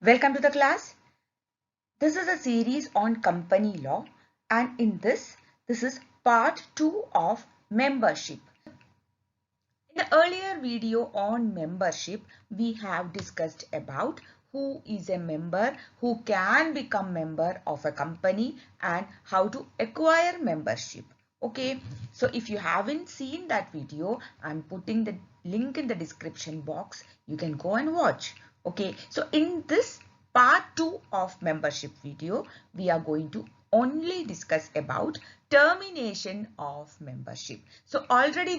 Welcome to the class. This is a series on company law, and in this is part 2 of membership. In the earlier video on membership, we have discussed about who is a member, who can become member of a company, and how to acquire membership. Okay, so if you haven't seen that video, I'm putting the link in the description box. You can go and watch. Okay, so in this part 2 of membership video, we are going to only discuss about termination of membership. So already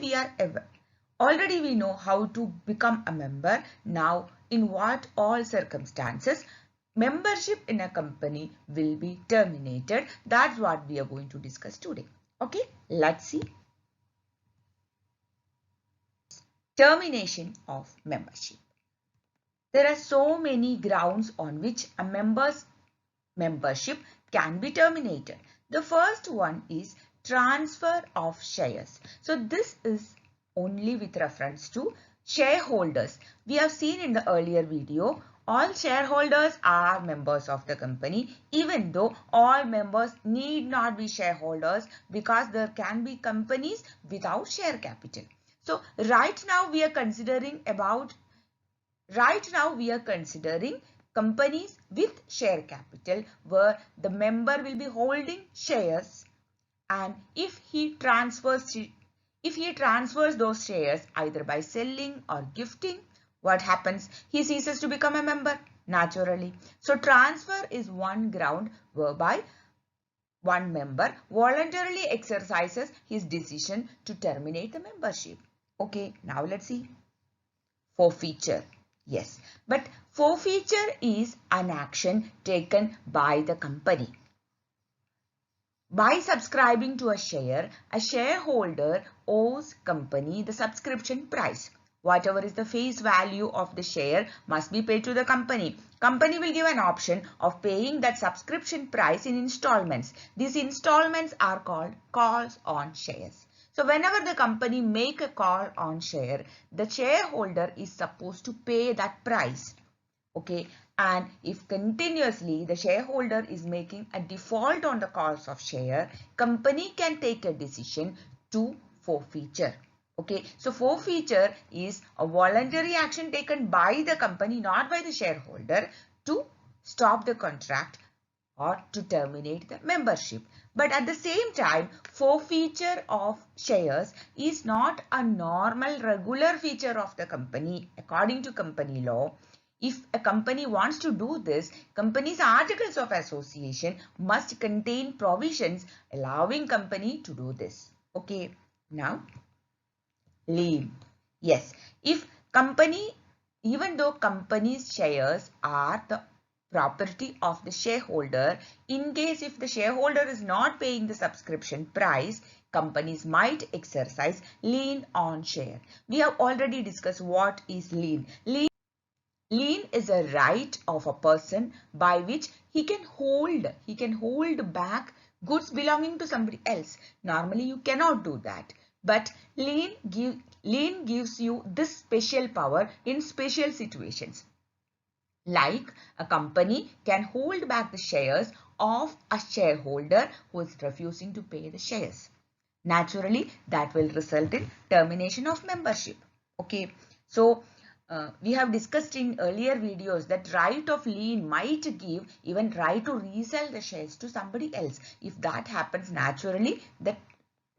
we know how to become a member. Now, in what all circumstances membership in a company will be terminated? That's what we are going to discuss today. Okay, let's see. Termination of membership. There are so many grounds on which a member's membership can be terminated. The first one is transfer of shares. So this is only with reference to shareholders. We have seen in the earlier video, all shareholders are members of the company, even though all members need not be shareholders, because there can be companies without share capital. So right now we are considering companies with share capital, where the member will be holding shares, and if he transfers those shares either by selling or gifting, what happens? He ceases to become a member naturally. So transfer is one ground whereby one member voluntarily exercises his decision to terminate the membership. Okay, now let's see. Forfeiture. Yes, but forfeiture is an action taken by the company. By subscribing to a shareholder owes company the subscription price. Whatever is the face value of the share must be paid to the company. Company will give an option of paying that subscription price in installments. These installments are called calls on shares. So whenever the company make a call on share, the shareholder is supposed to pay that price. Okay, and if continuously the shareholder is making a default on the calls of share, company can take a decision to forfeiture. Okay, so forfeiture is a voluntary action taken by the company, not by the shareholder, to stop the contract or to terminate the membership. But at the same time, forfeiture of shares is not a normal regular feature of the company. According to company law, if a company wants to do this, company's articles of association must contain provisions allowing company to do this. Okay, now lien. Yes, even though company's shares are the property of the shareholder, in case if the shareholder is not paying the subscription price, companies might exercise lien on share. We have already discussed what is lien. Lien is a right of a person by which he can hold back goods belonging to somebody else. Normally you cannot do that, but lien gives you this special power in special situations. Like a company can hold back the shares of a shareholder who is refusing to pay the shares. Naturally, that will result in termination of membership. Okay, so we have discussed in earlier videos that right of lien might give even right to resell the shares to somebody else. If that happens, naturally the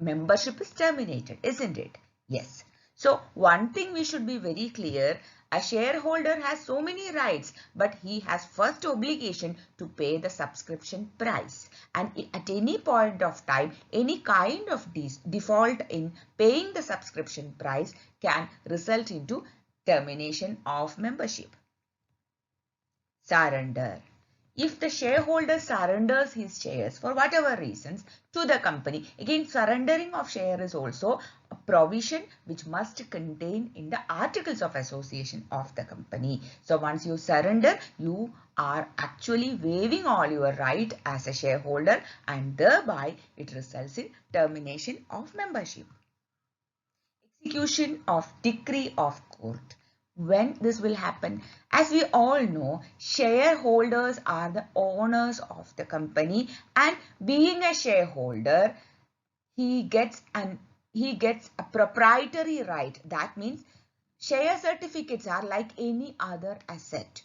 membership is terminated, isn't it? Yes. So one thing we should be very clear, a shareholder has so many rights, but he has first obligation to pay the subscription price. And at any point of time, any kind of default in paying the subscription price can result into termination of membership. Surrender. If the shareholder surrenders his shares for whatever reasons to the company, again surrendering of share is also a provision which must contain in the articles of association of the company. So once you surrender, you are actually waiving all your right as a shareholder, and thereby it results in termination of membership. Execution of decree of court. when this will happen? As we all know, shareholders are the owners of the company, and being a shareholder, he gets a proprietary right. That means share certificates are like any other asset.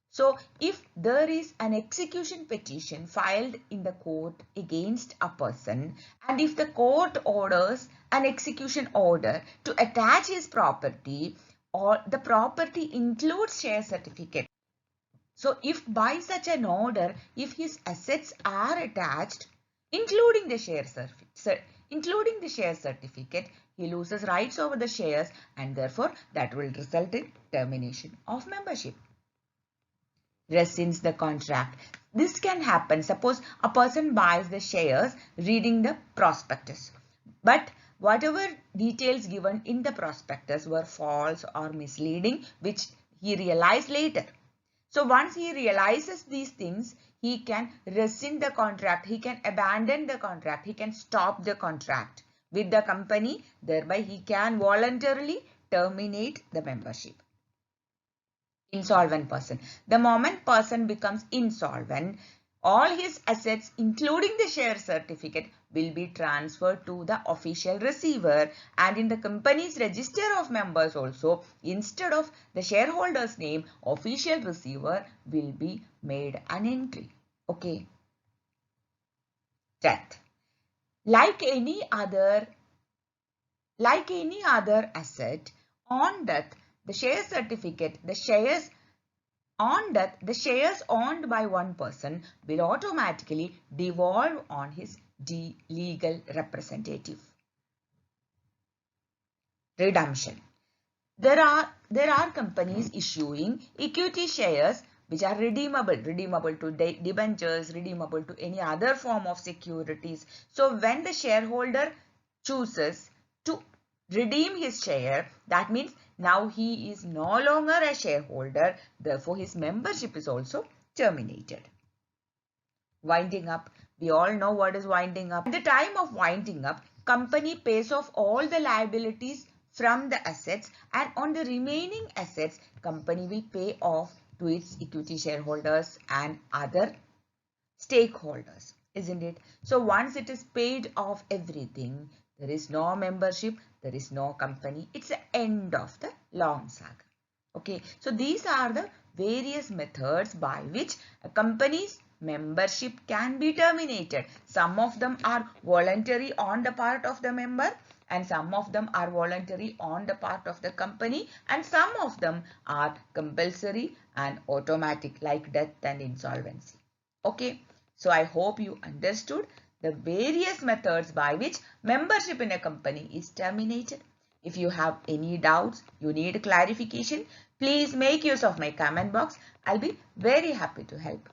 So if there is an execution petition filed in the court against a person, and if the court orders an execution order to attach his property, or the property includes share certificate. So if by such an order, if his assets are attached, including the share certificate, he loses rights over the shares, and therefore that will result in termination of membership. Rescinds the contract. This can happen. Suppose a person buys the shares reading the prospectus, but whatever details given in the prospectus were false or misleading, which he realized later. So once he realizes these things, he can rescind the contract, he can abandon the contract, he can stop the contract with the company. Thereby he can voluntarily terminate the membership. Insolvent person. The moment person becomes insolvent, all his assets, including the share certificate, will be transferred to the official receiver, and in the company's register of members also, instead of the shareholder's name, official receiver will be made an entry. Okay. Death. Like any other asset, on death, the share certificate, the shares owned by one person will automatically devolve on his legal representative. Redemption. There are companies issuing equity shares which are redeemable to debentures, redeemable to any other form of securities. So when the shareholder chooses to redeem his share, that means now he is no longer a shareholder, therefore his membership is also terminated. Winding up. We all know what is winding up. At the time of winding up, company pays off all the liabilities from the assets, and on the remaining assets, company will pay off to its equity shareholders and other stakeholders, isn't it? So once it is paid off everything, there is no membership, there is no company. It's the end of the long saga. Okay, so these are the various methods by which a company's membership can be terminated. Some of them are voluntary on the part of the member, and some of them are voluntary on the part of the company, and some of them are compulsory and automatic, like death and insolvency. Okay, so I hope you understood the various methods by which membership in a company is terminated. If you have any doubts, you need clarification, please make use of my comment box. I'll be very happy to help.